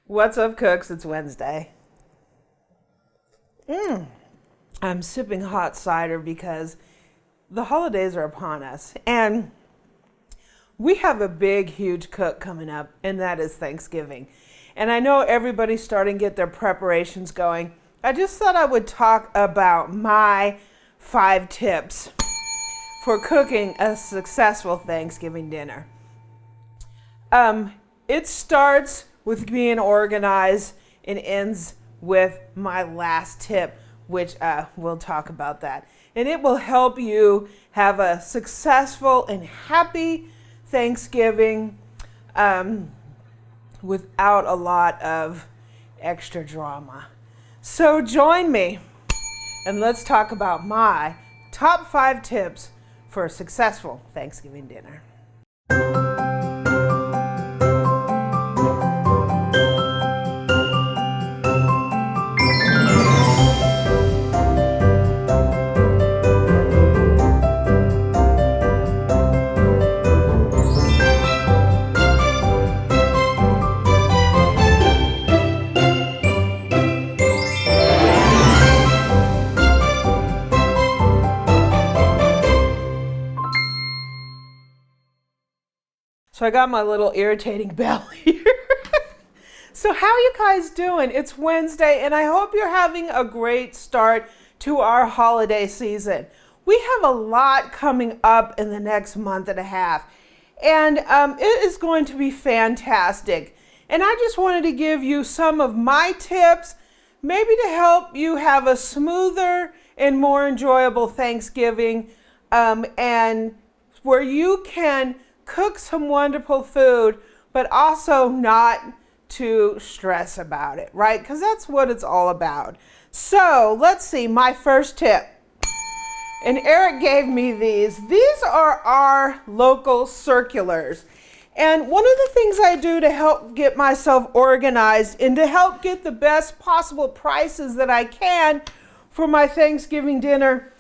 What's up, cooks? It's Wednesday. I'm sipping hot cider because the holidays are upon us. And we have a big, huge cook coming up, and that is Thanksgiving. And I know everybody's starting to get their preparations going. I just thought I would talk about my 5 tips for cooking a successful Thanksgiving dinner. It starts with being organized and ends with my last tip, which we'll talk about that. And it will help you have a successful and happy Thanksgiving without a lot of extra drama. So join me and let's talk about my top 5 tips for a successful Thanksgiving dinner. So I got my little irritating bell here. So how you guys doing? It's Wednesday, and I hope you're having a great start to our holiday season. We have a lot coming up in the next month and a half, and it is going to be fantastic. And I just wanted to give you some of my tips, maybe to help you have a smoother and more enjoyable Thanksgiving, and where you can cook some wonderful food, but also not to stress about it, right? Because that's what it's all about. So let's see, my first tip. And Eric gave me these. These are our local circulars. And one of the things I do to help get myself organized and to help get the best possible prices that I can for my Thanksgiving dinner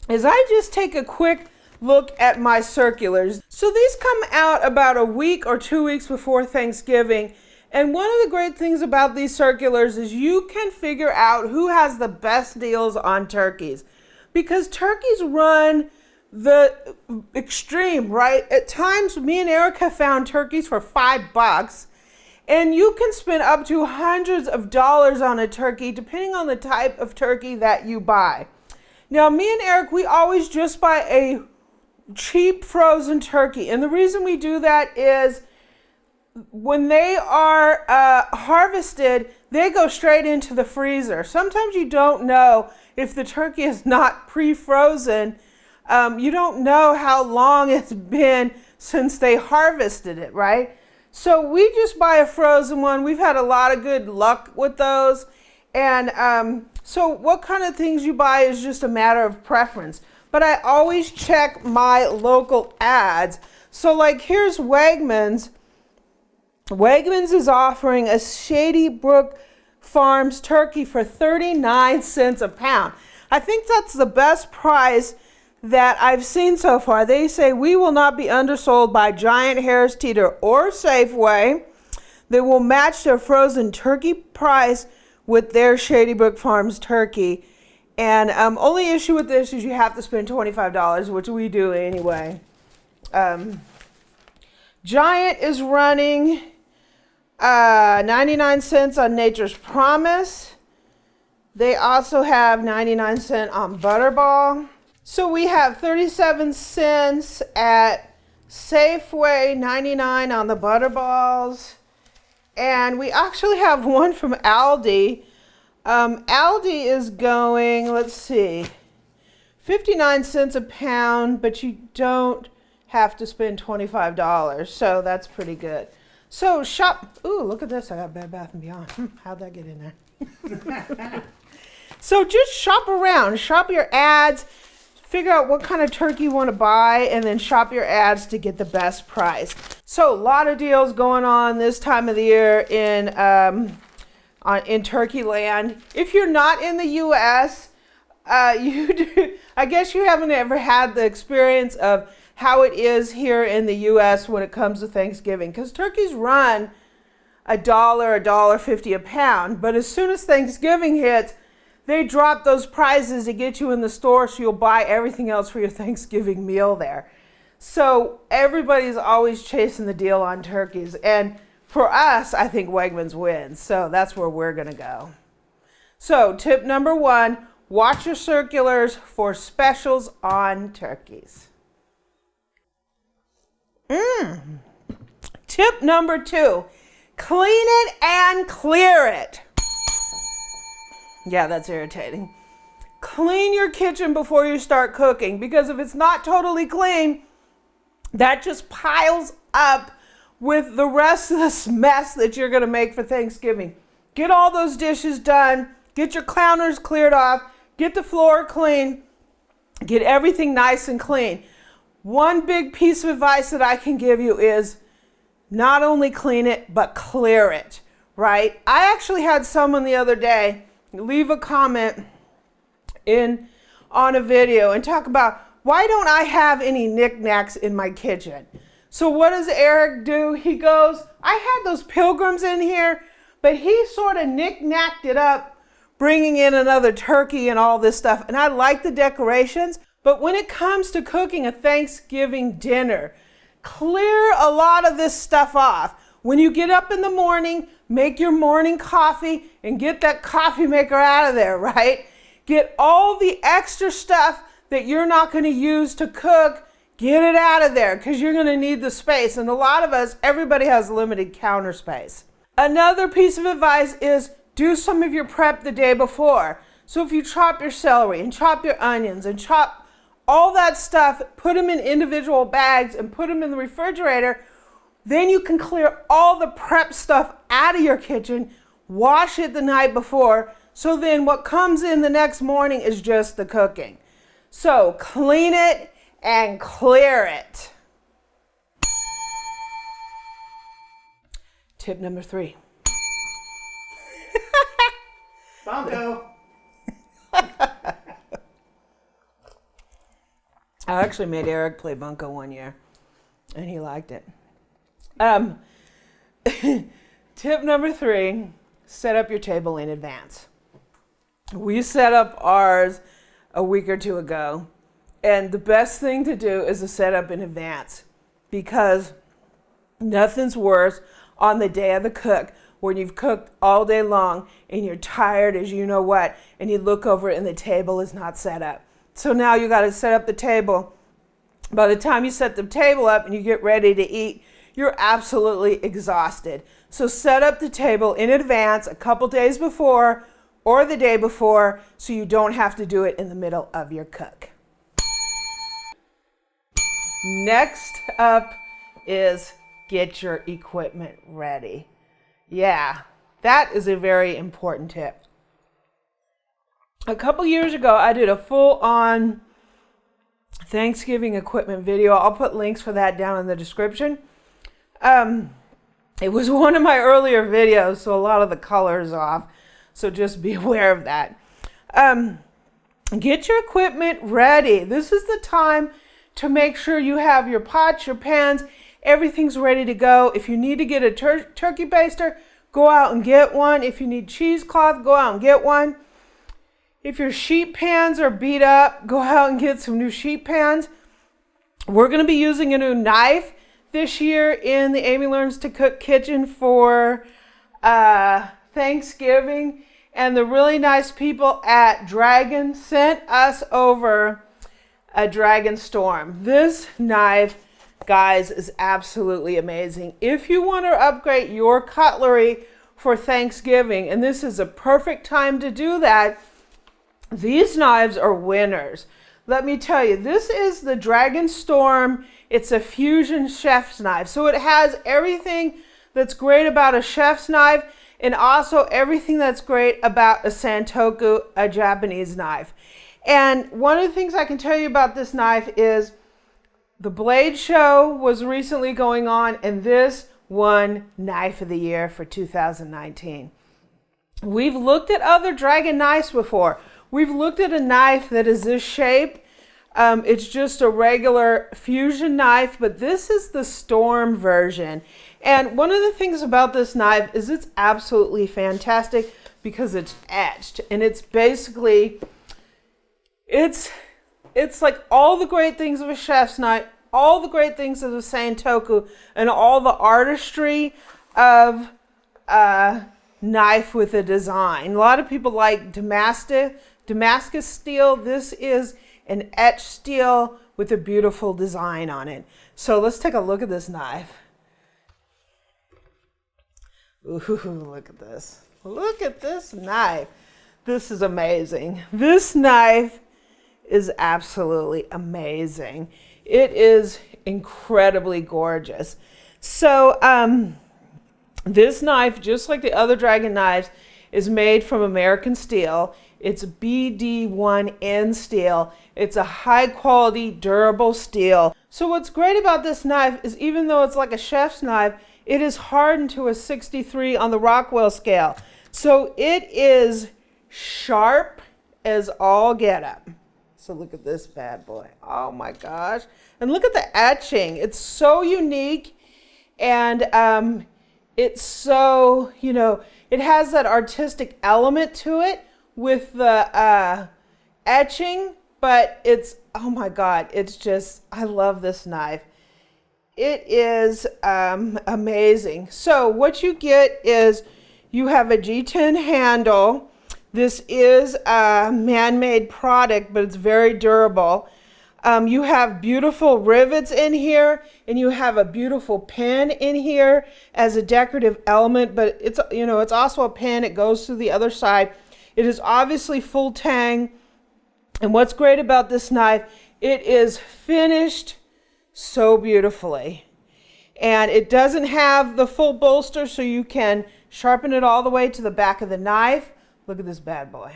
is I just take a quick look at my circulars. So these come out about a week or 2 weeks before Thanksgiving. And one of the great things about these circulars is you can figure out who has the best deals on turkeys. Because turkeys run the extreme, right? At times, me and Eric have found turkeys for $5. And you can spend up to hundreds of dollars on a turkey, depending on the type of turkey that you buy. Now, me and Eric, we always just buy a cheap frozen turkey. And the reason we do that is when they are harvested, they go straight into the freezer. Sometimes you don't know if the turkey is not pre-frozen. You don't know how long it's been since they harvested it, right? So we just buy a frozen one. We've had a lot of good luck with those. And so what kind of things you buy is just a matter of preference. But I always check my local ads. So like here's Wegmans. Wegmans is offering a Shady Brook Farms turkey for 39 cents a pound. I think that's the best price that I've seen so far. They say we will not be undersold by Giant, Harris Teeter, or Safeway. They will match their frozen turkey price with their Shady Brook Farms turkey. And only issue with this is you have to spend $25, which we do anyway. Giant is running 99 cents on Nature's Promise. They also have 99 cents on Butterball. So we have 37 cents at Safeway, 99 on the Butterballs. And we actually have one from Aldi. Aldi is going, let's see, 59 cents a pound, but you don't have to spend $25, so that's pretty good. So shop, ooh, look at this, I got Bed Bath & Beyond. How'd that get in there? So just shop around, shop your ads, figure out what kind of turkey you want to buy, and then shop your ads to get the best price. So a lot of deals going on this time of the year in turkey land. If you're not in the U.S., I guess you haven't ever had the experience of how it is here in the U.S. when it comes to Thanksgiving, because turkeys run $1.50 a pound. But as soon as Thanksgiving hits, they drop those prices to get you in the store so you'll buy everything else for your Thanksgiving meal there. So everybody's always chasing the deal on turkeys. And for us, I think Wegmans wins. So that's where we're going to go. So tip number 1, watch your circulars for specials on turkeys. Tip number 2, clean it and clear it. Yeah, that's irritating. Clean your kitchen before you start cooking, because if it's not totally clean, that just piles up with the rest of this mess that you're going to make for Thanksgiving. Get all those dishes done. Get your counters cleared off. Get the floor clean. Get everything nice and clean. One big piece of advice that I can give you is not only clean it, but clear it, right? I actually had someone the other day leave a comment on a video and talk about, why don't I have any knickknacks in my kitchen? So what does Eric do? He goes, I had those pilgrims in here, but he sort of knick-knacked it up, bringing in another turkey and all this stuff. And I like the decorations, but when it comes to cooking a Thanksgiving dinner, clear a lot of this stuff off. When you get up in the morning, make your morning coffee and get that coffee maker out of there, right? Get all the extra stuff that you're not going to use to cook, get it out of there, because you're going to need the space. And a lot of us, everybody has limited counter space. Another piece of advice is do some of your prep the day before. So if you chop your celery and chop your onions and chop all that stuff, put them in individual bags and put them in the refrigerator, then you can clear all the prep stuff out of your kitchen, wash it the night before, so then what comes in the next morning is just the cooking. So clean it and clear it. Tip number 3. Bongo. I actually made Eric play bunco one year, and he liked it. Tip number 3, set up your table in advance. We set up ours a week or two ago, and the best thing to do is to set up in advance, because nothing's worse on the day of the cook when you've cooked all day long and you're tired as you know what, and you look over and the table is not set up. So now you got to set up the table. By the time you set the table up and you get ready to eat, you're absolutely exhausted. So set up the table in advance, a couple days before or the day before, so you don't have to do it in the middle of your cook. Next up is get your equipment ready. Yeah, that is a very important tip. A couple years ago, I did a full-on Thanksgiving equipment video. I'll put links for that down in the description. It was one of my earlier videos, so a lot of the color is off, so just be aware of that. Get your equipment ready. This is the time to make sure you have your pots, your pans, everything's ready to go. If you need to get a turkey baster, go out and get one. If you need cheesecloth, go out and get one. If your sheet pans are beat up, go out and get some new sheet pans. We're going to be using a new knife this year in the Amy Learns to Cook kitchen for Thanksgiving. And the really nice people at Dragon sent us over a Dragon Storm. This knife, guys, is absolutely amazing. If you want to upgrade your cutlery for Thanksgiving, and this is a perfect time to do that, these knives are winners. Let me tell you, this is the Dragon Storm. It's a fusion chef's knife. So it has everything that's great about a chef's knife and also everything that's great about a Santoku, a Japanese knife. And one of the things I can tell you about this knife is the Blade Show was recently going on, and this won Knife of the Year for 2019. We've looked at other Dragon knives before. We've looked at a knife that is this shape. It's just a regular fusion knife, but this is the Storm version. And one of the things about this knife is it's absolutely fantastic because it's etched, and it's basically, it's like all the great things of a chef's knife, all the great things of the Santoku, and all the artistry of a knife with a design. A lot of people like Damascus steel. This is an etched steel with a beautiful design on it. So let's take a look at this knife. Ooh, look at this. Look at this knife. This is amazing. This knife is absolutely amazing. It is incredibly gorgeous. So this knife, just like the other dragon knives, is made from American steel. It's BD1N steel. It's a high quality, durable steel. So what's great about this knife is even though it's like a chef's knife, it is hardened to a 63 on the Rockwell scale. So it is sharp as all get up. So look at this bad boy. Oh my gosh. And look at the etching. It's so unique, and it's so, it has that artistic element to it with the etching, but it's, oh my God, it's just, I love this knife. It is amazing. So what you get is you have a G10 handle. This is a man-made product, but it's very durable. You have beautiful rivets in here, and you have a beautiful pin in here as a decorative element, but it's, it's also a pin. It goes through the other side. It is obviously full tang. And what's great about this knife, it is finished so beautifully. And it doesn't have the full bolster, so you can sharpen it all the way to the back of the knife. Look at this bad boy.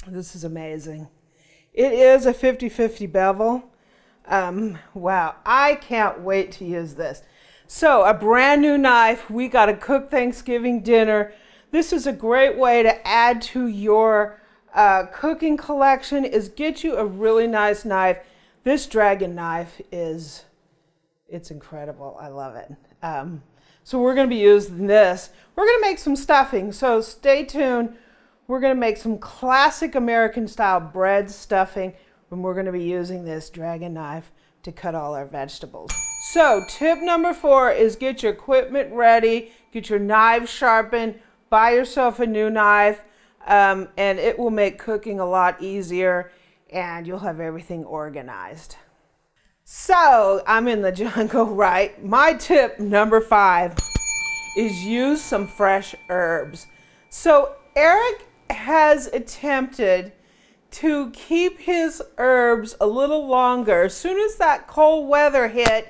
This is amazing. It is a 50-50 bevel. Wow, I can't wait to use this. So a brand new knife. We got to cook Thanksgiving dinner. This is a great way to add to your cooking collection, is get you a really nice knife. This dragon knife it's incredible. I love it. So we're going to be using this. We're going to make some stuffing, so stay tuned. We're going to make some classic American style bread stuffing, and we're going to be using this dragon knife to cut all our vegetables. So tip number 4 is get your equipment ready, get your knives sharpened, buy yourself a new knife, and it will make cooking a lot easier, and you'll have everything organized. So I'm in the jungle, right? My tip number 5 is use some fresh herbs. So Eric has attempted to keep his herbs a little longer. As soon as that cold weather hit,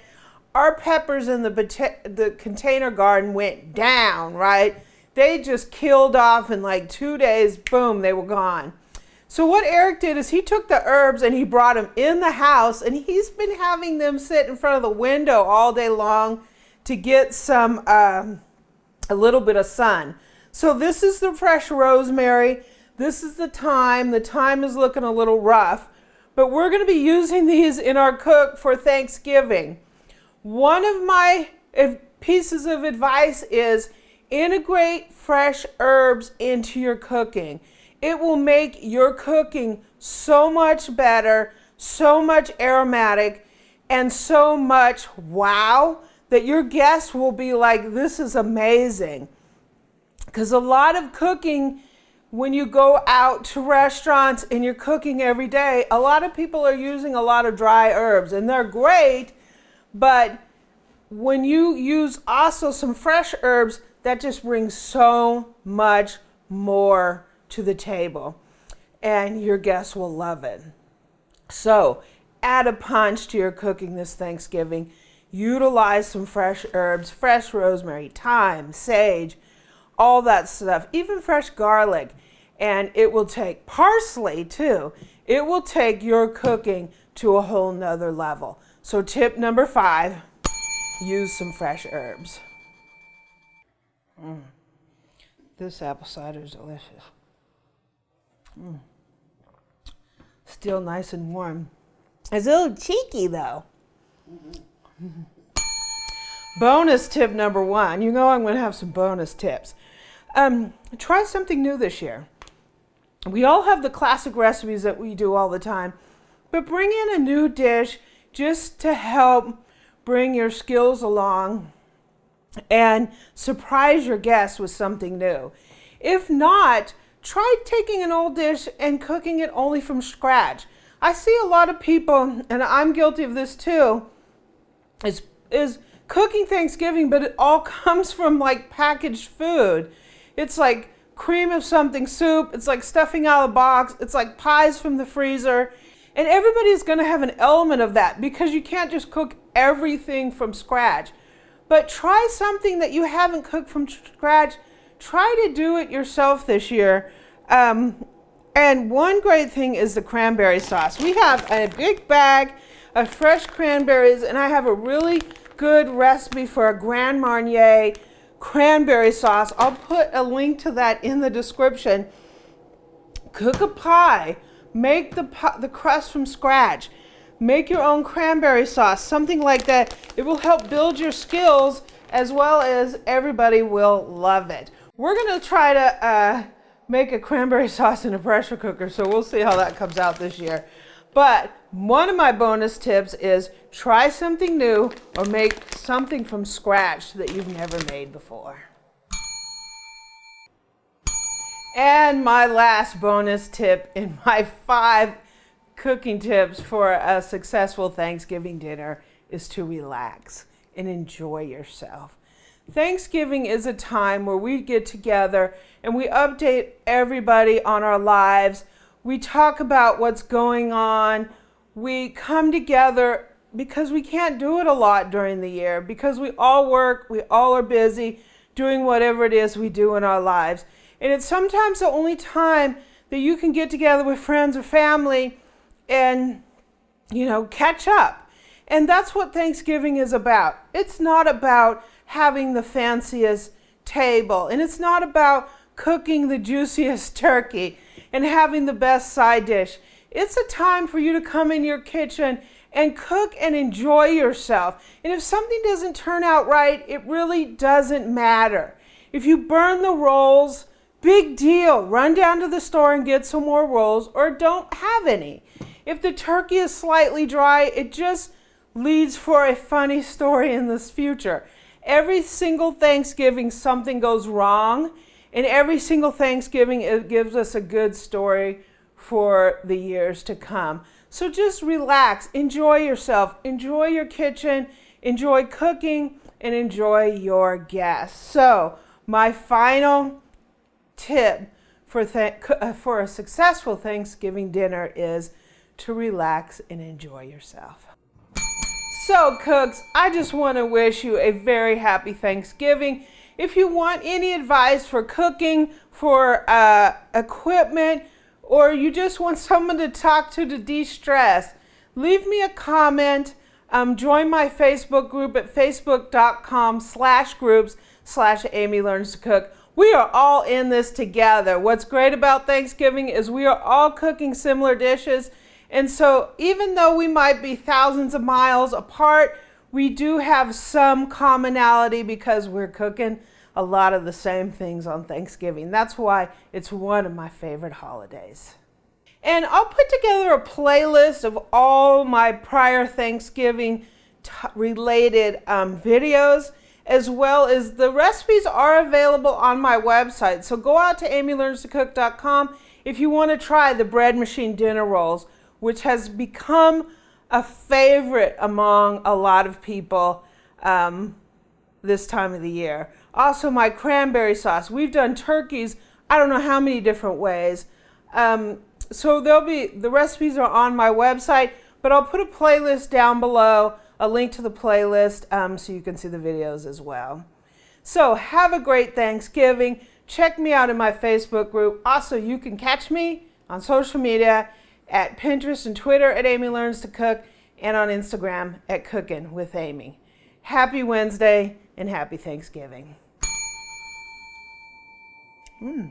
our peppers in the container garden went down, right? They just killed off in like 2 days, boom, they were gone. So what Eric did is he took the herbs and he brought them in the house, and he's been having them sit in front of the window all day long to get some, a little bit of sun. So this is the fresh rosemary. This is the thyme. The thyme is looking a little rough, but we're going to be using these in our cook for Thanksgiving. One of my pieces of advice is integrate fresh herbs into your cooking. It will make your cooking so much better, so much aromatic, and so much wow that your guests will be like, this is amazing. Because a lot of cooking, when you go out to restaurants and you're cooking every day, a lot of people are using a lot of dry herbs, and they're great, but when you use also some fresh herbs, that just brings so much more to the table, and your guests will love it. So add a punch to your cooking this Thanksgiving. Utilize some fresh herbs, fresh rosemary, thyme, sage, all that stuff, even fresh garlic. And it will take parsley too. It will take your cooking to a whole nother level. So tip number 5, use some fresh herbs. This apple cider is delicious. Still nice and warm. It's a little cheeky though. Bonus tip number 1. You know I'm going to have some bonus tips. Try something new this year. We all have the classic recipes that we do all the time, but bring in a new dish just to help bring your skills along and surprise your guests with something new. If not, try taking an old dish and cooking it only from scratch. I see a lot of people, and I'm guilty of this too, is cooking Thanksgiving, but it all comes from like packaged food. It's like cream of something soup, it's like stuffing out of the box, it's like pies from the freezer. And everybody's going to have an element of that because you can't just cook everything from scratch. But try something that you haven't cooked from scratch. Try to do it yourself this year. And one great thing is the cranberry sauce. We have a big bag of fresh cranberries, and I have a really good recipe for a Grand Marnier cranberry sauce. I'll put a link to that in the description. Cook a pie. Make the crust from scratch. Make your own cranberry sauce, something like that. It will help build your skills as well as everybody will love it. We're going to try to make a cranberry sauce in a pressure cooker, so we'll see how that comes out this year. But one of my bonus tips is try something new or make something from scratch that you've never made before. And my last bonus tip in my 5 cooking tips for a successful Thanksgiving dinner is to relax and enjoy yourself. Thanksgiving is a time where we get together and we update everybody on our lives. We talk about what's going on. We come together because we can't do it a lot during the year because we all work, we all are busy doing whatever it is we do in our lives. And it's sometimes the only time that you can get together with friends or family and, catch up. And that's what Thanksgiving is about. It's not about having the fanciest table, and it's not about cooking the juiciest turkey and having the best side dish. It's a time for you to come in your kitchen and cook and enjoy yourself. And if something doesn't turn out right, it really doesn't matter. If you burn the rolls, big deal. Run down to the store and get some more rolls or don't have any. If the turkey is slightly dry, it just leads for a funny story in this future. Every single Thanksgiving, something goes wrong, and every single Thanksgiving, it gives us a good story for the years to come. So just relax, enjoy yourself, enjoy your kitchen, enjoy cooking, and enjoy your guests. So my final tip for a successful Thanksgiving dinner is to relax and enjoy yourself. So cooks, I just want to wish you a very happy Thanksgiving. If you want any advice for cooking, for equipment, or you just want someone to talk to de-stress, leave me a comment. Join my Facebook group at facebook.com/groups/Amy Learns to Cook. We are all in this together. What's great about Thanksgiving is we are all cooking similar dishes. And so even though we might be thousands of miles apart, we do have some commonality because we're cooking a lot of the same things on Thanksgiving. That's why it's one of my favorite holidays. And I'll put together a playlist of all my prior Thanksgiving related videos, as well as the recipes are available on my website. So go out to amylearnstocook.com if you want to try the bread machine dinner rolls, which has become a favorite among a lot of people this time of the year. Also, my cranberry sauce. We've done turkeys, I don't know how many different ways. So the recipes are on my website, but I'll put a playlist down below, a link to the playlist, so you can see the videos as well. So have a great Thanksgiving. Check me out in my Facebook group. Also, you can catch me on social media at Pinterest and Twitter at Amy Learns to Cook, and on Instagram at Cookin' with Amy. Happy Wednesday and happy Thanksgiving. Mm.